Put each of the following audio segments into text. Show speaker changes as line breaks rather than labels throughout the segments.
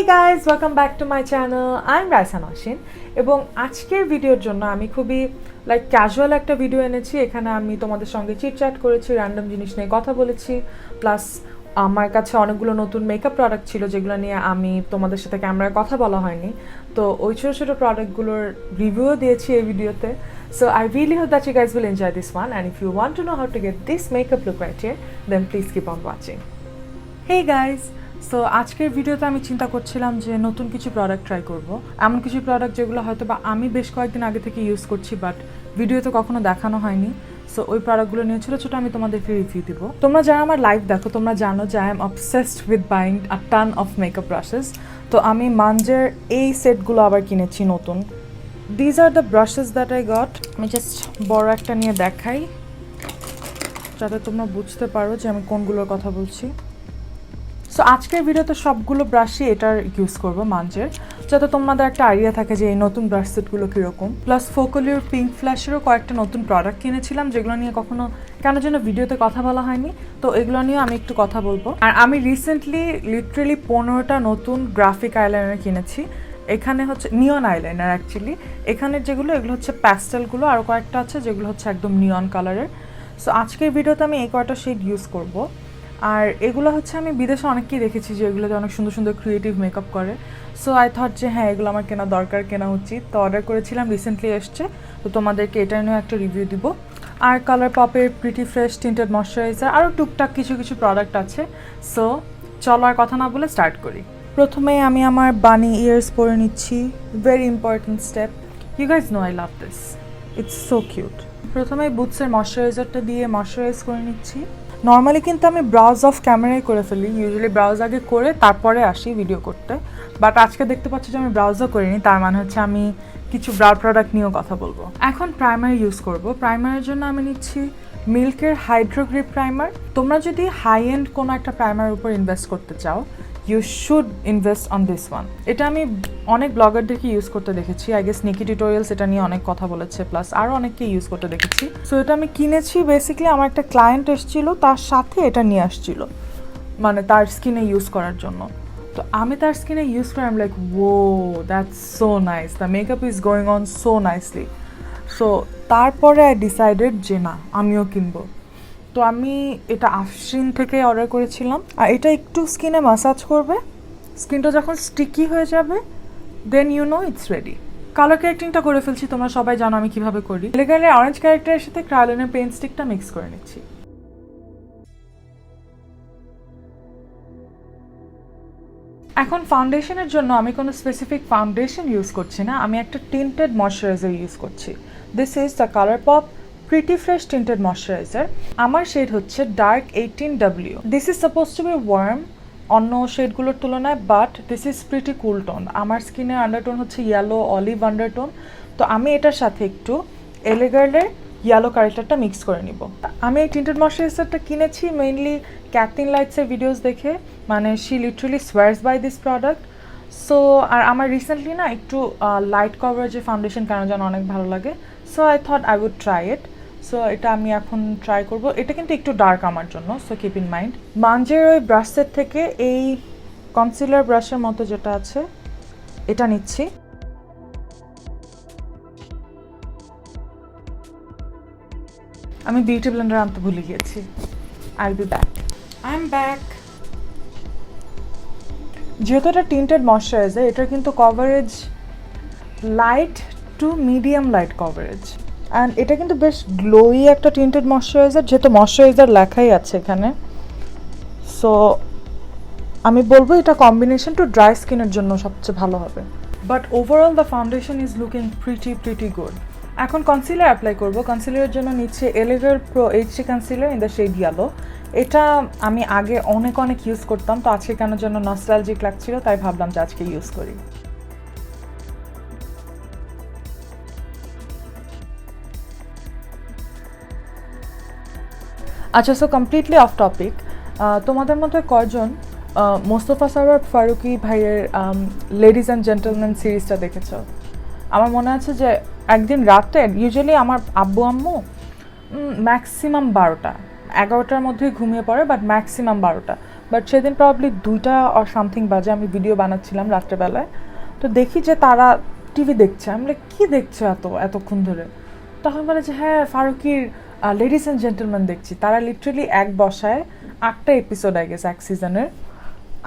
Hey guys, welcome back to my channel. I'm Raisa Nashin এবং আজকের ভিডিওর জন্য আমি খুবই ক্যাজুয়াল একটা ভিডিও এনেছি। এখানে আমি তোমাদের সঙ্গে চিটচ্যাট করেছি, র্যান্ডম জিনিস নিয়ে কথা বলেছি, প্লাস আমার কাছে অনেকগুলো নতুন মেকআপ প্রোডাক্ট ছিল যেগুলো নিয়ে আমি তোমাদের সাথে ক্যামেরায় কথা বলা হয়নি, তো ওই ছোটো ছোটো প্রোডাক্টগুলোর রিভিউও দিয়েছি এই ভিডিওতে। So I really hope that you guys will enjoy this one, and if you want to know how to get this makeup look right here, then please keep on watching. Hey guys, so আজকের ভিডিওতে আমি চিন্তা করছিলাম যে নতুন কিছু product try করব, এমন কিছু প্রোডাক্ট যেগুলো হয়তো বা আমি বেশ কয়েকদিন আগে থেকে ইউজ করছি বাট ভিডিওতে কখনো দেখানো হয়নি। সো ওই প্রোডাক্টগুলো নিয়ে ছোটো ছোটো আমি তোমাদেরকে রিভিউ দিব। তোমরা যারা আমার লাইভ দেখো তোমরা জানো যে I am obsessed with buying a ton of makeup brushes. তো আমি মাঞ্জের এই সেটগুলো আবার কিনেছি নতুন। These are the brushes that I got. আমি জাস্ট বড় একটা নিয়ে দেখাই যাতে তোমরা বুঝতে পারো যে আমি কোনগুলোর কথা বলছি। সো আজকের ভিডিওতে সবগুলো ব্রাশই এটার ইউজ করবো মাঞ্জের, যাতে তোমাদের একটা আইডিয়া থাকে যে এই নতুন ব্রাশ সেটগুলো কীরকম। প্লাস ফোকলিওর পিঙ্ক ফ্ল্যাশেরও কয়েকটা নতুন প্রোডাক্ট কিনেছিলাম যেগুলো নিয়ে কখনো কেন যেন ভিডিওতে কথা বলা হয়নি, তো এগুলো নিয়ে আমি একটু কথা বলবো। আর আমি রিসেন্টলি লিটারেলি 15টা নতুন গ্রাফিক আইলাইনার কিনেছি। এখানে হচ্ছে নিয়ন আইলাইনার অ্যাকচুয়ালি, এখানের যেগুলো এগুলো হচ্ছে প্যাস্টেলগুলো, আরও কয়েকটা আছে যেগুলো হচ্ছে একদম নিয়ন কালারের। সো আজকের ভিডিওতে আমি এই কয়টা শেড ইউজ করবো। আর এগুলো হচ্ছে আমি বিদেশে অনেককেই দেখেছি যে এগুলোতে অনেক সুন্দর সুন্দর ক্রিয়েটিভ মেকআপ করে। সো আই থট যে হ্যাঁ এগুলো আমার কেনা দরকার, কেনা উচিত। তো অর্ডার করেছিলাম, রিসেন্টলি এসছে, তো তোমাদেরকে এটা নিয়েও একটা রিভিউ দিব। আর কালার পপের প্রিটি ফ্রেশ টিন্টেড ময়শ্চারাইজার, আরও টুকটাক কিছু কিছু প্রোডাক্ট আছে। সো চলো আর কথা না বলে স্টার্ট করি। প্রথমে আমি আমার বানি ইয়ার্স পরে নিচ্ছি, very important step. You guys know I love this, it's so cute. প্রথমে বুটসের ময়শ্চারাইজারটা দিয়ে ময়শ্চারাইজ করে নিচ্ছি। নর্মালি কিন্তু আমি ব্রাউজ অফ ক্যামেরায় করে ফেলি, ইউজুয়ালি ব্রাউজ আগে করে তারপরে আসি ভিডিও করতে, বাট আজকে দেখতে পাচ্ছি যে আমি ব্রাউজও করিনি, তার মানে হচ্ছে আমি কিছু ব্রাউ প্রোডাক্ট নিয়েও কথা বলবো। এখন প্রাইমার ইউজ করব। প্রাইমারের জন্য আমি নিচ্ছি মিল্কের হাইড্রো গ্রিপ প্রাইমার। তোমরা যদি হাই এন্ড কোনো একটা প্রাইমারের উপর ইনভেস্ট করতে চাও, you should invest on this one. এটা আমি অনেক ব্লগারদেরকে ইউজ করতে দেখেছি, আই গেস নিকি টিউটোরিয়ালস এটা নিয়ে অনেক কথা বলেছে, প্লাস আরও অনেককে ইউজ করতে দেখেছি। সো এটা আমি কিনেছি, বেসিক্যালি আমার একটা ক্লায়েন্ট এসেছিলো, তার সাথে এটা নিয়ে আসছিল, মানে তার স্কিনে ইউজ করার জন্য। তো আমি তার স্কিনে ইউজ করে আমি like oh that's so nice, the makeup is going on so nicely. So তারপরে আই ডিসাইডেড যে না আমিও কিনবো। তো আমি এটা আফরিন থেকে অর্ডার করেছিলাম, আর এটা একটু স্কিনে ম্যাসাজ করবে, স্কিনটা যখন স্টিকি হয়ে যাবে then you know it's ready. Colour কারেক্টিংটা করে ফেলছি, তোমরা সবাই জানো আমি কিভাবে করি। এলেগানের অরেঞ্জ ক্যারেক্টারের সাথে ক্রায়োলিনের পেইন্ট স্টিকটা মিক্স করে নিচ্ছি। এখন ফাউন্ডেশনের জন্য আমি কোনো স্পেসিফিক ফাউন্ডেশন ইউজ করছি না, আমি একটা টিন্টেড ময়শ্চারাইজার ইউজ করছি। This is the colour pop pretty fresh tinted moisturiser. আমার শেড হচ্ছে dark 18W। This is suppose to be warm অন্য শেডগুলোর তুলনায়, but this is pretty cool tone. আমার স্কিনের আন্ডারটোন হচ্ছে ইয়েলো অলিভ আন্ডারটোন, তো আমি এটার সাথে একটু এলেগার্লের ইয়েলো কারেক্টারটা মিক্স করে নিব। আমি এই টিন্টেড ময়শ্চারাইজারটা কিনেছি মেইনলি ক্যাথরিন লাইটসের ভিডিওস দেখে, মানে she literally swears by this product. So আর আমার রিসেন্টলি না একটু লাইট কভারেজের ফাউন্ডেশন কেন যেন অনেক ভালো লাগে, so I thought I would try it. So এটা আমি এখন ট্রাই করব। এটা কিন্তু একটু ডার্ক আমার জন্য, সো কিপ ইন মাইন্ড। মাঞ্জের ওই ব্রাশ সেট থেকে এই কনসিলার ব্রাশের মতো যেটা আছে এটা নিচ্ছি। আমি বিউটি ব্লেন্ডার আনতে ভুলে গিয়েছি। I will be back. I am back. যেহেতু এটা টিন্টেড ময়শ্চারাইজার, এটার কিন্তু coverage light to medium light coverage, and এটা কিন্তু বেশ গ্লোই একটা টিন্টেড ময়শ্চারাইজার, যেহেতু ময়শ্চারাইজার লেখাই আছে এখানে। সো আমি বলবো এটা কম্বিনেশন টু ড্রাই স্কিনের জন্য সবচেয়ে ভালো হবে, but overall the foundation is looking pretty good. এখন কনসিলার অ্যাপ্লাই করবো। কনসিলারের জন্য নিচ্ছে এলিগার pro HD concealer in the shade yellow. এটা আমি আগে অনেক ইউজ করতাম, তো আজকে কেন যেন নস্টালজিক লাগছিল, তাই ভাবলাম যে আজকে ইউজ করি। আচ্ছা, সো কমপ্লিটলি অফ টপিক। তোমাদের মধ্যে কয়জন মোস্তফা সরোয়ার ফারুকী ভাইয়ের লেডিজ অ্যান্ড জেন্টলম্যান সিরিজটা দেখেছ? আমার মনে আছে যে একদিন রাতে, ইউজুয়ালি আমার আব্বু আম্মু ম্যাক্সিমাম 12টা, 11টার মধ্যে ঘুমিয়ে পড়ে, বাট ম্যাক্সিমাম 12টা। বাট সেদিন প্রবাবলি 2টা অর সামথিং বাজে, আমি ভিডিও বানাচ্ছিলাম রাত্রেবেলায়। তো দেখি যে তারা টিভি দেখছে। আমি বলি, কী দেখছো এতক্ষণ ধরে? তখন বলে যে হ্যাঁ ফারুকির লেডিস অ্যান্ড জেন্টলম্যান দেখছি। তারা লিটারেলি এক বসায় 8টা এপিসোড আই গেছে, এক সিজনের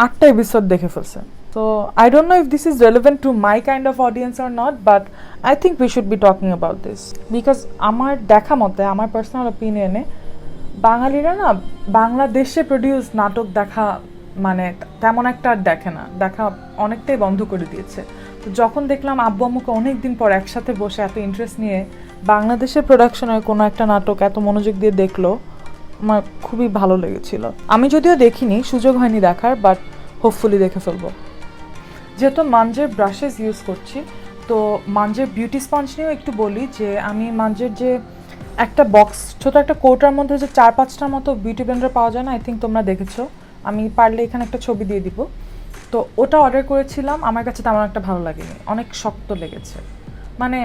8টা এপিসোড দেখে ফেলছে। So I don't know if this is relevant to my kind of audience or not, but I think we should be talking about this because আমার দেখা মতে, আমার পার্সোনাল ওপিনিয়নে, বাঙালিরা না বাংলাদেশে প্রডিউস নাটক দেখা মানে তেমন একটা আর দেখে না, দেখা অনেকটাই বন্ধ করে দিয়েছে। তো যখন দেখলাম আব্বু আম্মুকে অনেক দিন পর একসাথে বসে এত ইন্টারেস্ট নিয়ে বাংলাদেশের প্রোডাকশনের কোনো একটা নাটক এত মনোযোগ দিয়ে দেখলো, আমার খুবই ভালো লেগেছিল। আমি যদিও দেখিনি, সুযোগ হয়নি দেখার, বাট হোপফুলি দেখে ফেলবো। যেহেতু মাঞ্জের ব্রাশেস ইউজ করছি, তো মাঞ্জের বিউটি স্পঞ্জ নিয়েও একটু বলি যে আমি মাঞ্জের যে একটা বক্স, ছোটো একটা কৌটার মধ্যে যে 4-5টার মতো বিউটি ব্লেন্ডার পাওয়া যায় না, আই থিঙ্ক তোমরা দেখেছো, আমি পারলে এখানে একটা ছবি দিয়ে দিব। তো ওটা অর্ডার করেছিলাম, আমার কাছে তেমন একটা ভালো লাগেনি, অনেক শক্ত লেগেছে, মানে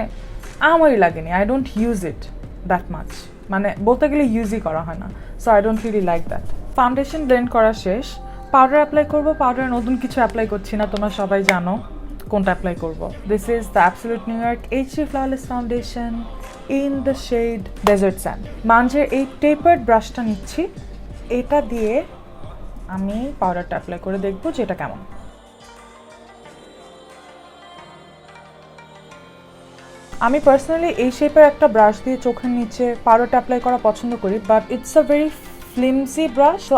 আমারই লাগেনি। I don't use it that much, মানে বলতে গেলে ইউজই করা হয় না। So I don't really like that. Foundation blend করা শেষ, পাউডার অ্যাপ্লাই করবো। পাউডার নতুন কিছু অ্যাপ্লাই করছি না, তোমরা সবাই জানো কোনটা অ্যাপ্লাই করবো। This is the absolute New York HD flawless foundation in the shade desert sand. মাঞ্জের এই টেপার্ড ব্রাশটা নিচ্ছি, এটা দিয়ে আমি পাউডারটা অ্যাপ্লাই করে দেখবো যে এটা কেমন। আমি পার্সোনালি এই শেপের একটা ব্রাশ দিয়ে চোখের নিচে পাউডারটা অ্যাপ্লাই করা পছন্দ করি, but it's a very flimsy brush. তো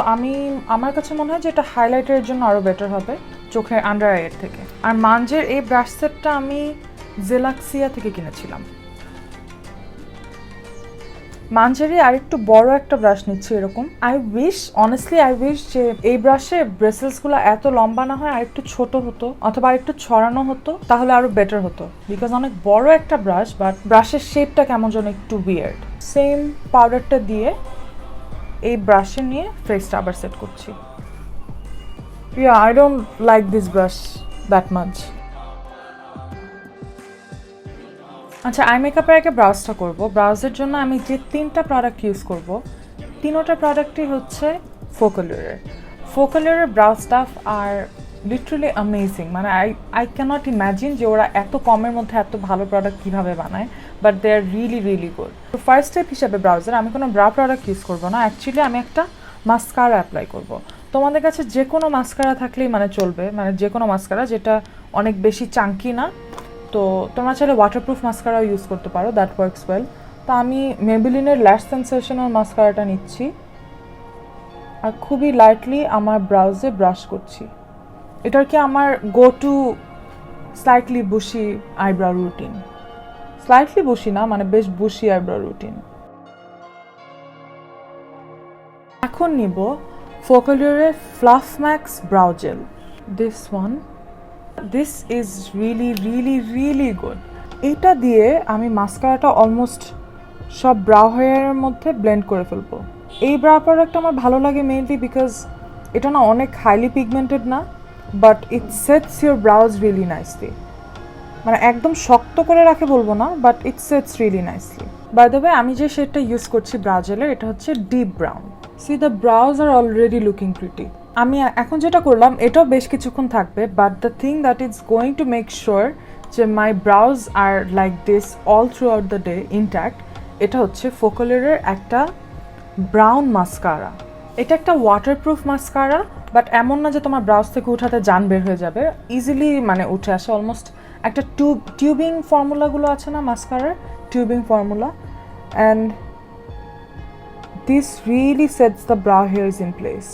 আমার কাছে মনে হয় যে এটা হাইলাইটারের জন্য আরও বেটার হবে চোখের আন্ডার আইয়ের থেকে। আর মাঞ্জের এই ব্রাশ সেটটা আমি জেলাক্সিয়া থেকে কিনেছিলাম। মাঞ্জেরই আরেকটু বড় একটা ব্রাশ নিচ্ছি এরকম। অনেস্টলি আই উইশ যে এই ব্রাশে ব্রেসেলসগুলো এত লম্বা না হয়, আর একটু ছোট হতো অথবা আর একটু ছড়ানো হতো, তাহলে আরো বেটার হতো। বিকজ অনেক বড় একটা ব্রাশ, বাট ব্রাশের শেপটা কেমন যেন একটু উইয়ার্ড। সেম পাউডারটা দিয়ে এই ব্রাশে নিয়ে ফেসটা আবার সেট করছি। I don't like this brush that much. আচ্ছা, আই মেকআপের আগে ব্রাউজটা করব। ব্রাউজের জন্য আমি যে 3টা প্রোডাক্ট ইউজ করব, 3টা প্রোডাক্টই হচ্ছে ফোকালিয়ারের ব্রাউজ স্টাফ আর লিটারালি অ্যামেজিং। মানে আই ক্যানট ইম্যাজিন যে ওরা এত কমের মধ্যে এত ভালো প্রোডাক্ট কীভাবে বানায়, but they are really really good. তো ফার্স্ট স্টেপ হিসাবে ব্রাউজার আমি কোনো ব্রা প্রোডাক্ট ইউজ করবো না, অ্যাকচুয়ালি আমি একটা মাস্কারা অ্যাপ্লাই করব। তোমাদের কাছে যে কোনো মাস্কারা থাকলেই মানে চলবে, মানে যে কোনো মাস্কারা যেটা অনেক বেশি চাঙ্কি না। তো তোমরা চাইলে ওয়াটারপ্রুফ মাস্কারাও ইউজ করতে পারো, দ্যাট ওয়ার্কস ওয়েল। তো আমি মেবিলিনের ল্যাশ সেন্সেশনাল মাস্কারাটা নিচ্ছি আর খুবই লাইটলি আমার ব্রাউজে ব্রাশ করছি। এটার কি আমার go to slightly bushy eyebrow routine, slightly bushy না, মানে বেশ বুশি আইব্রাউ রুটিন। এখন নিব ফোকালিয়ারের fluff max brow gel, this one. This is really really really good. এটা দিয়ে আমি মাস্কারাটা অলমোস্ট সব ব্রাউ হেয়ারের মধ্যে ব্লেন্ড করে ফেলবো। এই ব্রাউ প্রোডাক্টটা আমার ভালো লাগে মেইনলি বিকজ এটা না অনেক হাইলি পিগমেন্টেড না, but it sets your brows really nicely. মানে একদম শক্ত করে রাখে বলবো না, but it sets really nicely. By the way, আমি যে শেডটা ইউজ করছি ব্রাউ জেলের, এটা হচ্ছে deep brown. See the brows are already looking pretty. আমি এখন যেটা করলাম এটাও বেশ কিছুক্ষণ থাকবে, but the thing that is going to make sure যে my brows are like this all through out the day intact, এটা হচ্ছে ফোকালিয়ারের একটা ব্রাউন মাস্কারা। এটা একটা ওয়াটারপ্রুফ মাস্কারা, বাট এমন না যে তোমার ব্রাউজ থেকে উঠাতে জান বের হয়ে যাবে, ইজিলি মানে উঠে আসে। অলমোস্ট একটা টিউবিং ফর্মুলাগুলো আছে না মাস্কারার, tubing formula, and this really sets the brow hairs in place.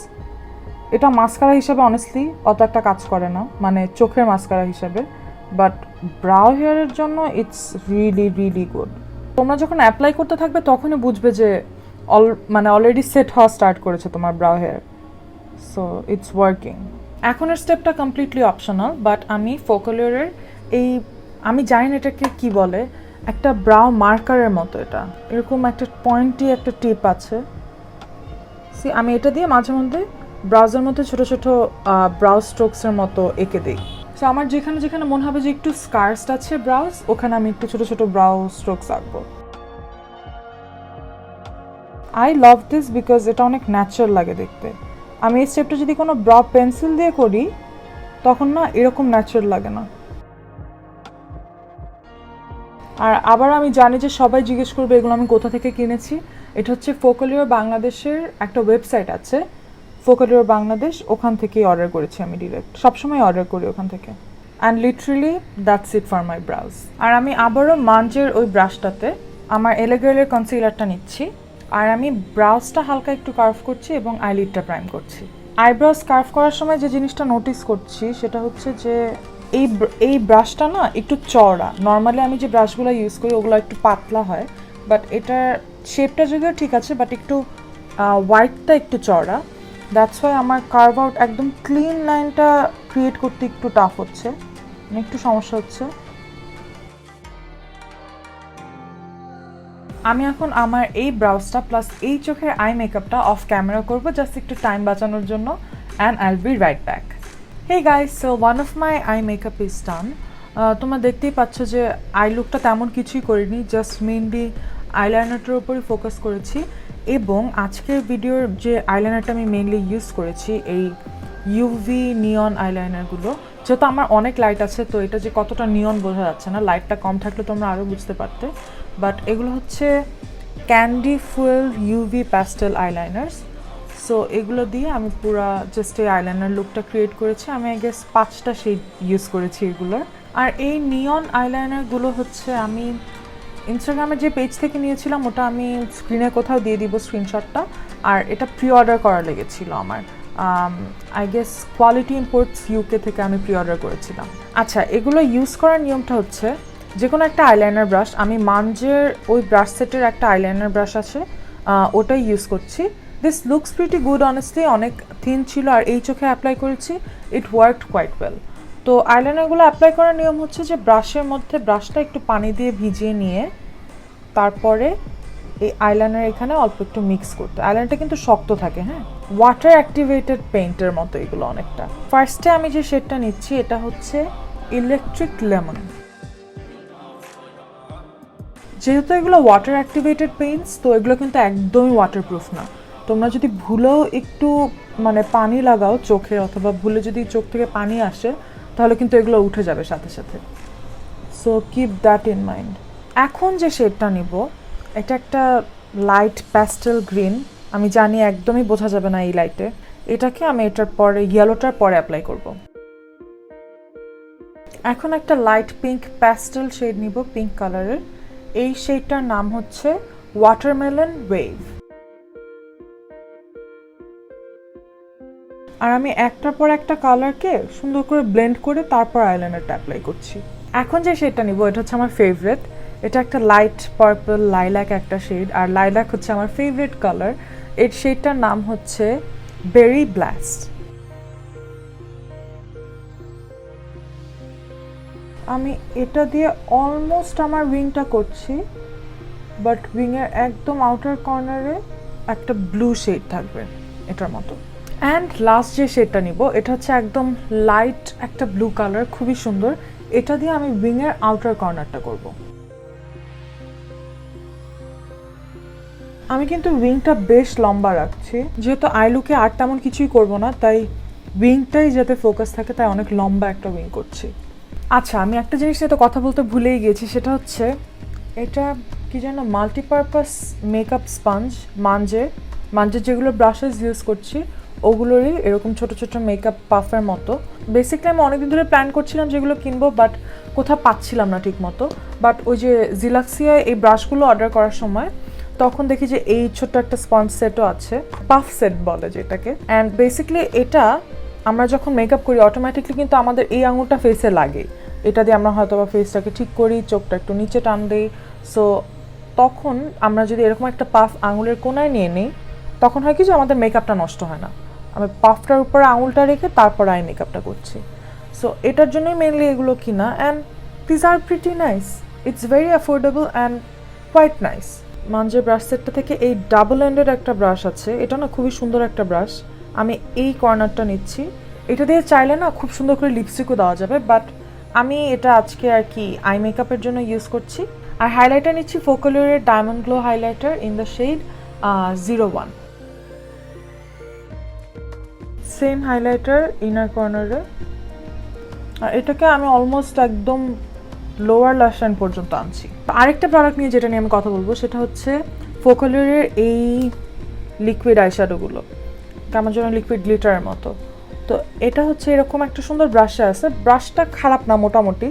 এটা মাস্কারা হিসাবে অনেস্টলি অত একটা কাজ করে না, মানে চোখের মাস্কারা হিসাবে, বাট ব্রাউ হেয়ারের জন্য ইটস রিয়েলি রিয়েলি গুড। তোমরা যখন অ্যাপ্লাই করতে থাকবে তখনই বুঝবে যে মানে অলরেডি সেট হওয়া স্টার্ট করেছে তোমার brow hair. So it's working. এখনের স্টেপটা কমপ্লিটলি অপশনাল, বাট আমি ফোকালিয়ারের আমি জানি না এটাকে কী বলে, একটা ব্রাউ মার্কারের মতো, এটা এরকম একটা পয়েন্টি একটা টিপ আছে। আমি এটা দিয়ে মাঝে মধ্যে ব্রাউজের মধ্যে ছোটো ছোটো ব্রাউজ স্ট্রোকসের মতো এঁকে দিই। সো আমার যেখানে যেখানে মনে হবে যে একটু স্কার্সড আছে ব্রাউজ, ওখানে আমি একটু ছোটো ছোটো ব্রাউজ স্ট্রোকস আঁকবো। আই লাভ দিস বিকজ এটা অনেক ন্যাচারাল লাগে দেখতে। আমি এই স্টেপটা যদি কোনো ব্র পেন্সিল দিয়ে করি তখন না এরকম ন্যাচারাল লাগে না। আর আবার আমি জানি যে সবাই জিজ্ঞেস করবে এগুলো আমি কোথা থেকে কিনেছি। এটা হচ্ছে ফোকালিওর বাংলাদেশের একটা ওয়েবসাইট আছে, ফোকালিওর বাংলাদেশ, ওখান থেকেই অর্ডার করেছি আমি ডিরেক্ট, সবসময় অর্ডার করি ওখান থেকে। And literally that's it for my brows. আর আমি আবারও মাঞ্জের ওই ব্রাশটাতে আমার এলেগ্রেলের কনসিলারটা নিচ্ছি, আর আমি ব্রাউজটা হালকা একটু কার্ভ করছি এবং আইলিডটা প্রাইম করছি। আইব্রাউজ কার্ভ করার সময় যে জিনিসটা নোটিস করছি সেটা হচ্ছে যে এই ব্রাশটা না একটু চওড়া। নর্মালি আমি যে ব্রাশগুলো ইউজ করি ওগুলো একটু পাতলা হয়, বাট এটার শেপটা যদিও ঠিক আছে, বাট একটু হোয়াইটটা একটু চওড়া। দ্যাটস ওয়াই আমার কার্ভ আউট একদম ক্লিন লাইনটা ক্রিয়েট করতে একটু টাফ হচ্ছে, একটু সমস্যা হচ্ছে। আমি এখন আমার এই ব্রাউজটা প্লাস এই চোখের আই মেকআপটা অফ ক্যামেরা করবো, জাস্ট একটু টাইম বাঁচানোর জন্য, অ্যান্ড আইল B right back. Hey guys, so one of my eye makeup is done. তোমরা দেখতেই পাচ্ছ যে আই লুকটা তেমন কিছুই করিনি, জাস্ট মেইনলি আইলাইনারটার উপরই ফোকাস করেছি। এবং আজকের ভিডিওর যে আইলাইনারটা আমি মেইনলি ইউজ করেছি, এই ইউভি নিয়ন আইলাইনারগুলো, যেহেতু আমার অনেক লাইট আছে তো এটা যে কতটা নিয়ন বোঝা যাচ্ছে না, লাইটটা কম থাকলে তোমরা আরও বুঝতে পারতে। বাট এগুলো হচ্ছে candy fuel UV pastel eyeliners. So এগুলো দিয়ে আমি পুরো জাস্ট এই আইলাইনার লুকটা ক্রিয়েট করেছি। আমি আই গেস 5টা শেড ইউজ করেছি এগুলোর। আর এই নিয়ন আইলাইনারগুলো হচ্ছে আমি ইনস্টাগ্রামের যে পেজ থেকে নিয়েছিলাম, ওটা আমি স্ক্রিনে কোথাও দিয়ে দিব স্ক্রিনশটটা। আর এটা প্রি অর্ডার করা লেগেছিল আমার, I guess quality imports UK থেকে আমি প্রি অর্ডার করেছিলাম। আচ্ছা, এগুলো ইউজ করার নিয়মটা হচ্ছে যে কোনো একটা আইলাইনার ব্রাশ, আমি মাঞ্জের ওই ব্রাশ সেটের একটা আইলাইনার ব্রাশ আছে, ওটাই ইউজ করছি। This looks pretty good honestly, অনেক থিন ছিল আর এই চোখে অ্যাপ্লাই করেছি, ইট ওয়ার্কড কোয়াইট ওয়েল। তো আইলাইনারগুলো অ্যাপ্লাই করার নিয়ম হচ্ছে যে ব্রাশের মধ্যে ব্রাশটা একটু পানি দিয়ে ভিজিয়ে নিয়ে তারপরে এই আইলাইনার এখানে অল্প একটু মিক্স করতে। আইলাইনারটা কিন্তু শক্ত থাকে, হ্যাঁ, ওয়াটার অ্যাক্টিভেটেড পেইন্টের মতো এগুলো অনেকটা। ফার্স্টে আমি যে শেডটা নিচ্ছি এটা হচ্ছে ইলেকট্রিক লেমন। যেহেতু এগুলো ওয়াটার অ্যাক্টিভেটেড পেইন্টস, তো এগুলো কিন্তু একদমই ওয়াটারপ্রুফ না। তোমরা যদি ভুলেও একটু মানে পানি লাগাও চোখে, অথবা ভুলে যদি চোখ থেকে পানি আসে, তাহলে কিন্তু এগুলো উঠে যাবে সাথে সাথে। So keep that in mind. এখন যে শেডটা নিব এটা একটা লাইট প্যাস্টেল গ্রিন। আমি জানি একদমই বোঝা যাবে না এই লাইটে। এটাকে আমি এটার পরে ইয়েলোটার পরে অ্যাপ্লাই করব। এখন একটা লাইট পিঙ্ক প্যাস্টেল শেড নিব, পিঙ্ক কালারের। এই শেডটার নাম হচ্ছে ওয়াটারমেলন ওয়েভ। আর আমি একটার পর একটা কালারকে সুন্দর করে ব্লেন্ড করে তারপর আইলাইনারটা অ্যাপ্লাই করছি। এখন যে শেডটা নিব এটা হচ্ছে আমার ফেভারিট। এটা একটা লাইট পার্পল লাইল্যাক একটা শেড, আর লাইল্যাক হচ্ছে আমার ফেভারিট কালার। এর শেডটার নাম হচ্ছে বেরি ব্লাস্ট। আমি এটা দিয়ে অলমোস্ট আমার উইংটা করছি, বাট উইংয়ের একদম আউটার কর্নারে একটা ব্লু শেড থাকবে এটার মতো। অ্যান্ড লাস্ট যে শেডটা নিব এটা হচ্ছে একদম লাইট একটা ব্লু কালার, খুবই সুন্দর। এটা দিয়ে আমি উইংয়ের আউটার কর্নারটা করব। আমি কিন্তু উইংটা বেশ লম্বা রাখছি, যেহেতু আই লুকে আর তেমন কিছুই করব না, তাই উইংটাই যাতে ফোকাস থাকে, তাই অনেক লম্বা একটা উইং করছি। আচ্ছা, আমি একটা জিনিস নিয়ে তো কথা বলতে ভুলেই গিয়েছি, সেটা হচ্ছে এটা কি যেন মাল্টিপারপাস মেকআপ স্পঞ্জ। মাঞ্জের যেগুলো ব্রাশেস ইউজ করছি ওগুলোরই এরকম ছোট ছোট মেকআপ পাফের মতো। বেসিক্যালি আমি অনেকদিন ধরে প্ল্যান করছিলাম যেগুলো কিনবো, বাট কোথাও পাচ্ছিলাম না ঠিক মতো। বাট ওই যে জিলাক্সিয়ায় এই ব্রাশগুলো অর্ডার করার সময় তখন দেখি যে এই ছোট্ট একটা স্পঞ্জ সেটও আছে, পাফ সেট বলে যেটাকে। অ্যান্ড বেসিক্যালি এটা আমরা যখন মেকআপ করি অটোমেটিকলি কিন্তু আমাদের এই আঙুলটা ফেসে লাগে। এটা দিয়ে আমরা হয়তো বা ফেসটাকে ঠিক করি, চোখটা একটু নিচে টান দিই। সো তখন আমরা যদি এরকম একটা পাফ আঙুলের কোনায় নিয়ে নিই, তখন হয় কি যে আমাদের মেকআপটা নষ্ট হয় না। আমি পাফটার উপরে আঙুলটা রেখে তারপর আই মেকআপটা করছি। সো এটার জন্যই মেনলি এগুলো কিনা। And this are pretty nice, it's very affordable and quite nice. মাঞ্জের ব্রাশ সেটটা থেকে এই ডাবল এন্ডেড একটা ব্রাশ আছে, এটা না খুবই সুন্দর একটা ব্রাশ। আমি এই কর্নারটা নিচ্ছি। এটা দিয়ে চাইলে না খুব সুন্দর করে লিপস্টিকও দেওয়া যাবে, বাট আমি এটা আজকে আর কি আই মেকআপের জন্য ইউজ করছি। আর হাইলাইটার নিচ্ছি ফোকালিওরের diamond glow highlighter in the shade 01। Same highlighter inner কর্নারে, আর এটাকে আমি অলমোস্ট একদম লোয়ার ল্যাশ লাইন পর্যন্ত আনছি। আরেকটা প্রোডাক্ট নিয়ে যেটা নিয়ে আমি কথা বলবো সেটা হচ্ছে ফোকালিয়ারের এই লিকুইড আইশ্যাডোগুলো, কেমন যেন লিকুইড গ্লিটারের মতো। তো এটা হচ্ছে এরকম একটা সুন্দর ব্রাশে আছে, ব্রাশটা খারাপ না মোটামুটি,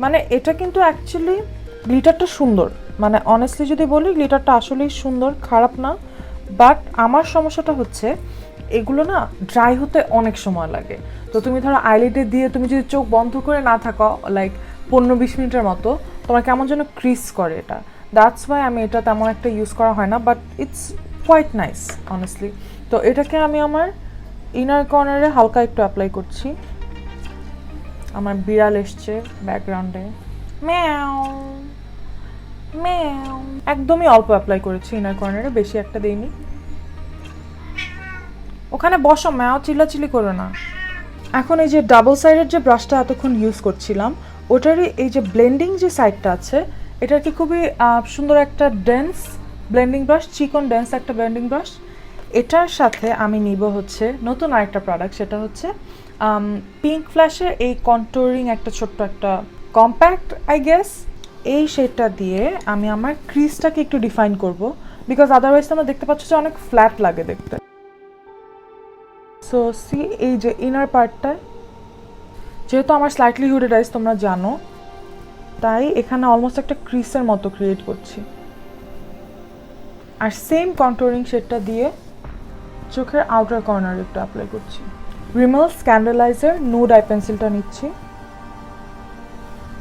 মানে এটা কিন্তু অ্যাকচুয়ালি গ্লিটারটা সুন্দর, মানে অনেস্টলি যদি বলি গ্লিটারটা আসলেই সুন্দর, খারাপ না। বাট আমার সমস্যাটা হচ্ছে এগুলো না ড্রাই হতে অনেক সময় লাগে। তো তুমি ধরো আইলিডে দিয়ে তুমি যদি চোখ বন্ধ করে না থাকো লাইক 15-20 মিনিটের মতো, তোমার কেমন যেন ক্রিস করে এটা। দ্যাটস ওয়াই আমি এটা তেমন একটা ইউজ করা হয় না, but it's quite nice honestly. তো এটাকে আমি আমার ইনার কর্নারে হালকা একটু অ্যাপ্লাই করছি। আমার বিড়াল এসছে ব্যাকগ্রাউন্ডে, ম্যাও ম্যাও। একদমই অল্প অ্যাপ্লাই করেছি ইনার কর্নারে, বেশি একটা দেইনি। ওখানে বসো ম্যাও, চিল্লাচিল্লি করো না। এখন এই যে ডাবল সাইডের যে ব্রাশটা এতক্ষণ ইউজ করছিলাম, ওটারই এই যে ব্লেন্ডিং যে সাইডটা আছে, এটার কি খুবই সুন্দর একটা ডেন্স ব্লেন্ডিং ব্রাশ, চিকন ডেন্স একটা ব্লেন্ডিং ব্রাশ। এটার সাথে আমি নিব হচ্ছে নতুন আরেকটা প্রোডাক্ট, সেটা হচ্ছে পিঙ্ক ফ্ল্যাশের এই কন্ট্যুরিং একটা ছোট্ট একটা কম্প্যাক্ট আই গেস। এই শেডটা দিয়ে আমি আমার ক্রিজটাকে একটু ডিফাইন করব, বিকজ আদারওয়াইজ তোমরা দেখতে পাচ্ছ যে অনেক ফ্ল্যাট লাগে দেখতে। সো সি এই যে ইনার পার্টটা, যেহেতু আমার স্লাইটলি হুডেড আইস তোমরা জানো, তাই এখানে অলমোস্ট একটা ক্রিসের মতো ক্রিয়েট করছি। আর সেম কন্ট্যুরিং শেডটা দিয়ে চোখের আউটার কর্নারে একটু অ্যাপ্লাই করছি। রিমেল স্ক্যান্ডালাইজার নুড আই পেন্সিলটা নিচ্ছি।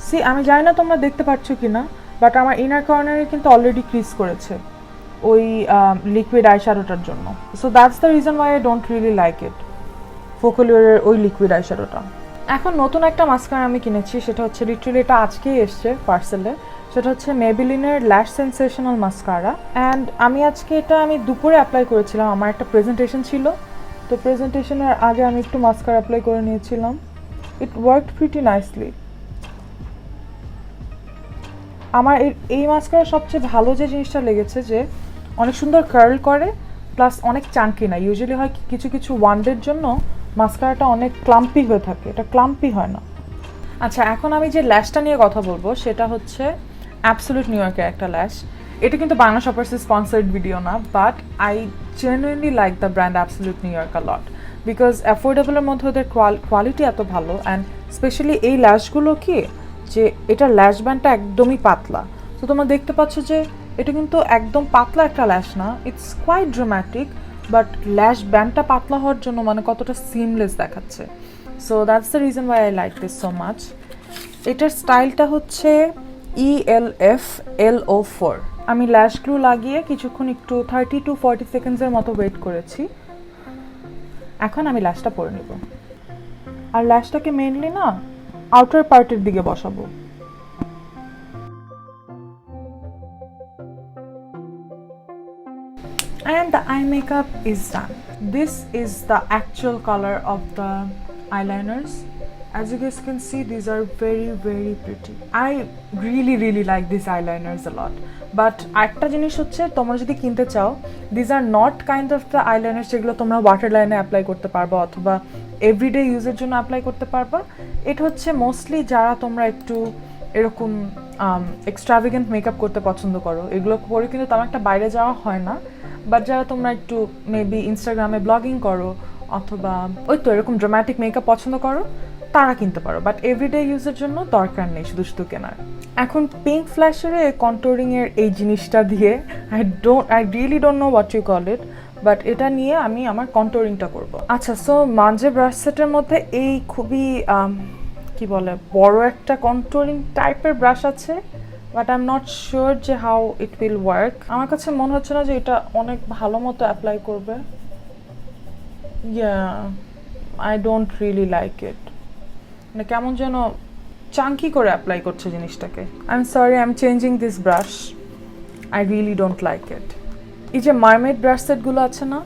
সি আমি জানি না তোমরা দেখতে পাচ্ছ কি না, বাট আমার ইনার কর্নারে কিন্তু অলরেডি ক্রিজ করেছে ওই লিকুইড আইশ্যাডোটার জন্য। So that's the reason why I don't really like it, ফোকালিয়ারের ওই লিকুইড আইশ্যাডোটা। এখন নতুন একটা মাস্কারা আমি কিনেছি, সেটা হচ্ছে লিটারালি এটা আজকেই এসছে পার্সেলে, সেটা হচ্ছে মেবিলিনের ল্যাশ সেন্সেশনাল মাস্কারা। অ্যান্ড আমি আজকে এটা আমি দুপুরে অ্যাপ্লাই করেছিলাম, আমার একটা প্রেজেন্টেশন ছিল, তো প্রেজেন্টেশনের আগে আমি একটু মাস্কারা অ্যাপ্লাই করে নিয়েছিলাম। ইট ওয়ার্কড প্রিটি নাইসলি। আমার এই মাস্কারা সবচেয়ে ভালো যে জিনিসটা লেগেছে যে অনেক সুন্দর কার্ল করে, প্লাস অনেক চাঙ্কি না। ইউজুয়ালি হয় কিছু কিছু ওয়ান্ডের জন্য মাস্কারাটা অনেক ক্লাম্পি হয়ে থাকে, এটা ক্লাম্পি হয় না। আচ্ছা, এখন আমি যে ল্যাশটা নিয়ে কথা বলবো সেটা হচ্ছে অ্যাবসলিউট নিউ ইয়র্কের একটা ল্যাশ। এটা কিন্তু বাংলা শপার্সের স্পন্সার্ড ভিডিও না, but I genuinely like the brand absolute New York a lot, because অ্যাফোর্ডেবলের মধ্যে ওদের কোয়ালিটি এত ভালো। অ্যান্ড স্পেশালি এই ল্যাশগুলো কি যে এটার ল্যাশ ব্যান্ডটা একদমই পাতলা। তো তোমরা দেখতে পাচ্ছ যে এটা কিন্তু একদম পাতলা একটা ল্যাশ না, ইটস কোয়াইট ড্রামাটিক, বাট ল্যাশ ব্যান্ডটা পাতলা হওয়ার জন্য মানে কতটা সিমলেস দেখাচ্ছে। So that's the reason why I like this so much. এটার স্টাইলটা হচ্ছে ELF LO4। আমি ল্যাশ গ্লু লাগিয়ে কিছুক্ষণ একটু 30 to 40 সেকেন্ডসের মতো ওয়েট করেছি। এখন আমি ল্যাশটা পরে নেব, আর ল্যাশটাকে মেইনলি না আউটার পার্টের দিকে বসাবো। And the eye makeup is done. This is the actual color of the eyeliners. As you guys can see, these are very very pretty. I really like these eyeliners a lot. But একটা জিনিস হচ্ছে, তোমরা যদি কিনতে চাও, these are not kind of the eyeliners যেগুলো তোমরা water লাইনে অ্যাপ্লাই করতে পারবা অথবা এভরিডে ইউজের জন্য অ্যাপ্লাই করতে পারবা। এটা হচ্ছে মোস্টলি যারা তোমরা একটু এরকম এক্সট্রাভিগেন্ট মেকআপ করতে পছন্দ করো, এগুলো পরে কিন্তু তেমন একটা বাইরে যাওয়া হয় না। বাট যারা তোমরা একটু মেবি ইনস্টাগ্রামে ব্লগিং করো অথবা ওই তো এরকম ড্রামাটিক মেকআপ পছন্দ করো, তারা কিনতে পারো। বাট এভরিডে ইউজের জন্য দরকার নেই শুধু শুধু কেনার। এখন পিঙ্ক ফ্ল্যাশের কন্ট্যুরিংয়ের এই জিনিসটা দিয়ে I really don't know what you call it, but এটা নিয়ে আমি আমার কন্ট্যুরিংটা করব। আচ্ছা, সো মানজে ব্রাশ সেটের মধ্যে এই খুবই কি বলে বড় একটা কন্ট্যুরিং টাইপের ব্রাশ আছে, but I am not sure যে হাউ ইট উইল ওয়ার্ক। আমার কাছে মনে হচ্ছে না যে এটা অনেক ভালো মতো অ্যাপ্লাই করবে। আই ডোন্ট রিয়েলি লাইক ইট, মানে কেমন যেন চাঙ্কি করে অ্যাপ্লাই করছে জিনিসটাকে। I am sorry, I am changing this brush, I really don't like it. এই যে মারমেড ব্রাশ সেটগুলো আছে না,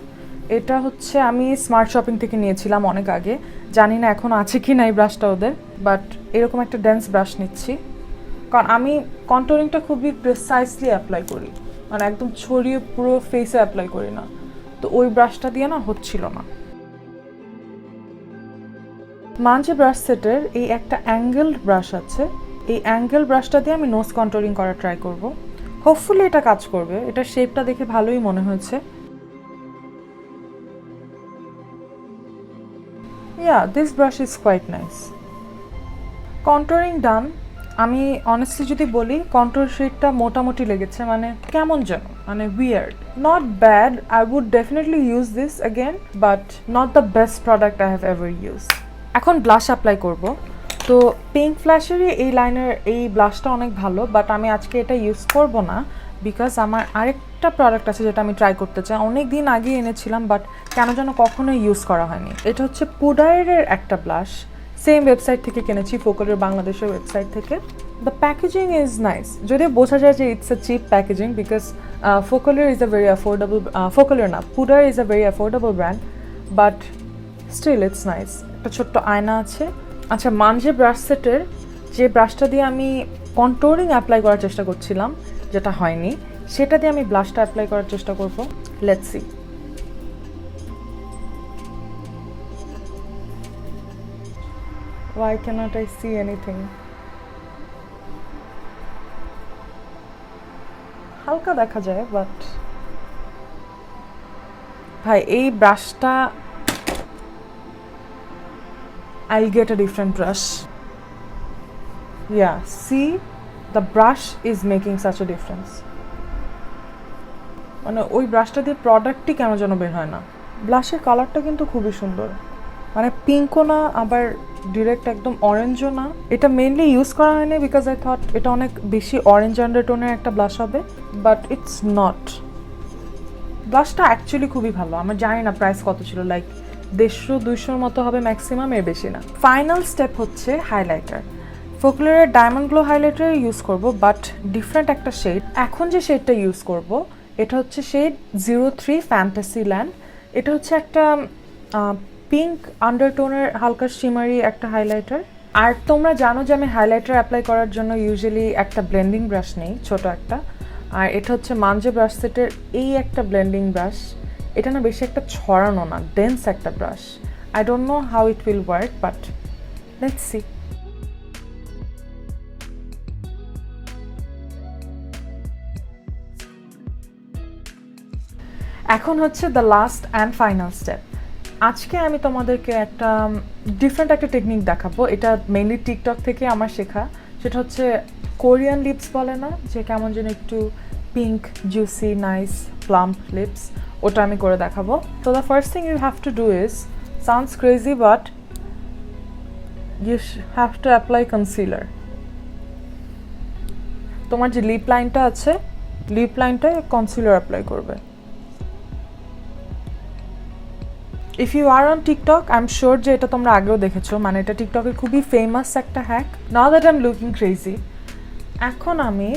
এটা হচ্ছে আমি স্মার্ট শপিং থেকে নিয়েছিলাম অনেক আগে, জানি না এখন আছে কি না এই ব্রাশটা ওদের। বাট এরকম একটা ডেন্স ব্রাশ নিচ্ছি, কারণ আমি কন্ট্যুরিংটা খুবই প্রিসাইসলি অ্যাপ্লাই করি। মানে একদম ছড়িয়ে পুরো ফেসে অ্যাপ্লাই করি না, তো ওই ব্রাশটা দিয়ে না হচ্ছিল না। মানজে ব্রাশ সেটের এই একটা অ্যাঙ্গেলড ব্রাশ আছে, এই অ্যাঙ্গেল ব্রাশটা দিয়ে আমি নোজ কন্ট্রোলিং করার ট্রাই করব। হোপফুলি এটা কাজ করবে, এটা শেপটা দেখে ভালোই মনে হয়েছে। Yeah, this brush is quite nice. Contouring done. আমি অনেস্টলি যদি বলি কন্ট্রোল শেডটা মোটামুটি লেগেছে, মানে কেমন যেন, মানে weird. Not bad, I would definitely use this again, but not the best product I have ever use. এখন ব্লাশ অ্যাপ্লাই করব। তো পিঙ্ক ফ্ল্যাশেরই এই লাইনের এই ব্লাশটা অনেক ভালো, বাট আমি আজকে এটা ইউজ করব না, বিকজ আমার আরেকটা প্রোডাক্ট আছে যেটা আমি ট্রাই করতে চাই। অনেক দিন আগে এনেছিলাম, বাট কেন যেন কখনোই ইউজ করা হয়নি। এটা হচ্ছে পুডারের একটা ব্লাশ, সেম ওয়েবসাইট থেকে কিনেছি, ফোকালের বাংলাদেশের ওয়েবসাইট থেকে। দ্য প্যাকেজিং ইজ নাইস, যদিও বোঝা যায় যে it's a cheap packaging, because ফোকালের ইজ আ ভেরি অ্যাফোর্ডেবল, ফোকালের না, পুডার is a very affordable brand, but still it's nice. একটা ছোট্ট আয়না আছে। আচ্ছা, মানজে ব্রাশ সেটের যে ব্রাশটা দিয়ে আমি কন্ট্রোলিং অ্যাপ্লাই করার চেষ্টা করছিলাম, যেটা হয়নি, সেটা দিয়ে আমি ব্লাশটা অ্যাপ্লাই করার চেষ্টা করব। Let's see. Why cannot I see anything? হালকা দেখা যায়, বাট ভাই এই ব্রাশটা, I'll get a different brush. Yeah, see, the brush is making such a difference. মানে ওই ব্রাশটা দিয়ে প্রোডাক্টই কেন যেন বের হয় না। ব্লাশের কালারটা কিন্তু খুবই সুন্দর, মানে পিঙ্কও না, আবার ডিরেক্ট একদম অরেঞ্জও না। এটা মেইনলি ইউজ করা হয়নি বিকজ আই থট এটা অনেক বেশি অরেঞ্জ আন্ডারটোনের একটা ব্লাশ হবে, বাট ইটস নট। ব্লাশটা অ্যাকচুয়ালি খুবই ভালো। আমার জানি না প্রাইস কত ছিল, লাইক 150-200 মতো হবে ম্যাক্সিমাম, এর বেশি না। ফাইনাল স্টেপ হচ্ছে হাইলাইটার। ফোকলারের ডায়মন্ড গ্লো হাইলাইটার ইউজ করব, বাট ডিফারেন্ট একটা শেড। এখন যে শেডটা ইউজ করব এটা হচ্ছে শেড 03 ফ্যান্টাসি ল্যান্ড। এটা হচ্ছে একটা পিঙ্ক আন্ডারটোনের হালকা শিমারি একটা হাইলাইটার। আর তোমরা জানো যে আমি হাইলাইটার অ্যাপ্লাই করার জন্য ইউজুয়ালি একটা ব্লেন্ডিং ব্রাশ নেই, ছোট একটা। আর এটা হচ্ছে মানজে ব্রাশ সেটের এই একটা ব্লেন্ডিং ব্রাশ। এটা না বেশি একটা ছড়ানো না, ডেন্স একটা brush. I don't know how it will work, but let's see. এখন হচ্ছে the last and final step. আজকে আমি তোমাদেরকে একটা ডিফারেন্ট একটা টেকনিক দেখাবো। এটা মেইনলি টিকটক থেকে আমার শেখা। সেটা হচ্ছে কোরিয়ান লিপস বলে না, যে কেমন যেন একটু pink, juicy, nice, plump lips, ওটা আমি করে দেখাবো। তো the first thing you have to do is, sounds crazy but you have to apply concealer. তোমার যে লিপ লাইনটা আছে, লিপ লাইনটায় কনসিলার অ্যাপ্লাই করবে। If you are on TikTok, I am sure যে এটা তোমরা আগেও দেখেছো, মানে এটা টিকটকের খুবই ফেমাস একটা hack. Now that I am looking crazy, এখন আমি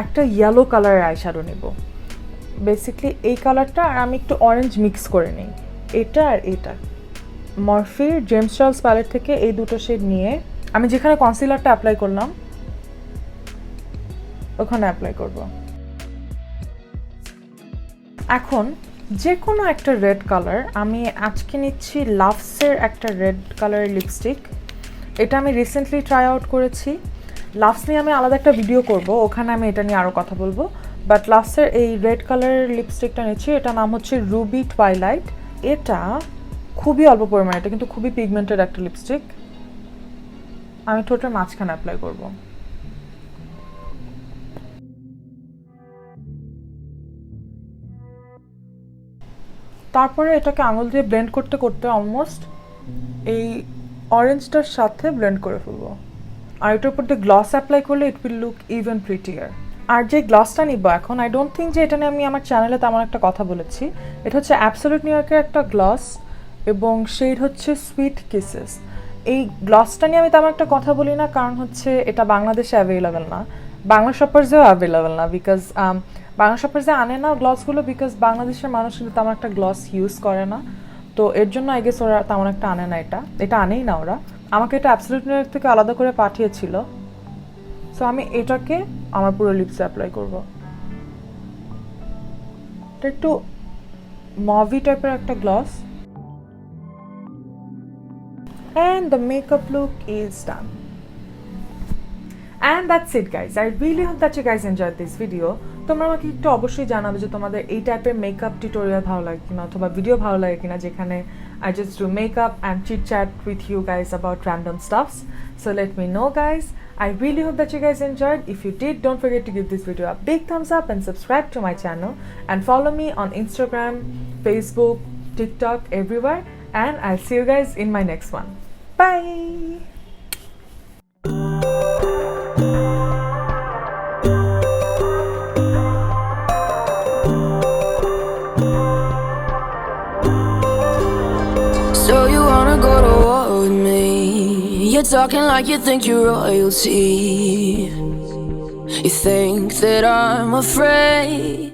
একটা ইয়েলো কালারের আইশ্যাডো নেব। বেসিকলি এই কালারটা আর আমি একটু অরেঞ্জ মিক্স করে নিই, এটা আর এটা। মরফির জেমস চার্লস প্যালেট থেকে এই দুটো শেড নিয়ে আমি যেখানে কনসিলারটা অ্যাপ্লাই করলাম ওখানে অ্যাপ্লাই করব। এখন যে কোনো একটা রেড কালার, আমি আজকে নিচ্ছি লাভসের একটা রেড কালারের লিপস্টিক। এটা আমি রিসেন্টলি ট্রাই আউট করেছি। লাভস নিয়ে আমি আলাদা একটা ভিডিও করব, ওখানে আমি এটা নিয়ে আরও কথা বলবো। বাট লাভসের এই রেড কালারের লিপস্টিকটা নিচ্ছি, এটা নাম হচ্ছে রুবি টুয়াইলাইট। এটা খুবই অল্প পরিমাণে, এটা কিন্তু খুবই পিগমেন্টেড একটা লিপস্টিক। আমি ঠোঁটের মাঝখানে অ্যাপ্লাই করব। তারপরে এটাকে আঙুল দিয়ে ব্লেন্ড করতে করতে অলমোস্ট এই অরেঞ্জটার সাথে ব্লেন্ড করে ফেলবো। আর এটার উপর দিয়ে গ্লস অ্যাপ্লাই করলে it will look even prettier. আর যে গ্লসটা নিব এখন, আই ডোন্ট থিঙ্ক যে এটা নিয়ে আমি আমার চ্যানেলে তেমন একটা কথা বলেছি। এটা হচ্ছে অ্যাবসলিউট নিউ ইয়র্কের একটা গ্লস এবং শেড হচ্ছে সুইট কিসেস। এই গ্লসটা নিয়ে আমি তেমন একটা কথা বলি না, কারণ হচ্ছে এটা বাংলাদেশে অ্যাভেলেবেল না, বাংলা শপার্সেও অ্যাভেলেবেল না। বিকজ বাংলা শপার্সে আনে না গ্লসগুলো, বিকজ বাংলাদেশের মানুষ কিন্তু তেমন একটা গ্লস ইউজ করে না। তো এর জন্য আই গেস ওরা তেমন একটা আনে না, এটা আনেই না ওরা। আমাকে এটা অ্যাবসলিউট নিউ ইয়র্ক থেকে আলাদা করে পাঠিয়েছিল। সো আমি এটাকে আমার পুরো লিপসে অ্যাপ্লাই করব। এটা একটু মভি টাইপের একটা gloss, and the makeup look is done. And that's it guys. I really hope that you guys enjoyed this video. তোমরা আমাকে একটু অবশ্যই জানাবে যে তোমাদের এই টাইপের মেকআপ টিউটোরিয়াল ভালো লাগে কিনা অথবা ভিডিও ভালো লাগে কিনা যেখানে I just do makeup and chit chat with you guys about random stuffs. So let me know guys. I really hope that you guys enjoyed. If you did, don't forget to give this video a big thumbs up and subscribe to my channel and follow me on Instagram, Facebook, TikTok, everywhere, and I'll see you guys in my next one. Bye.
So you wanna go to war with me? You're talking like you think you're royalty. You think that I'm afraid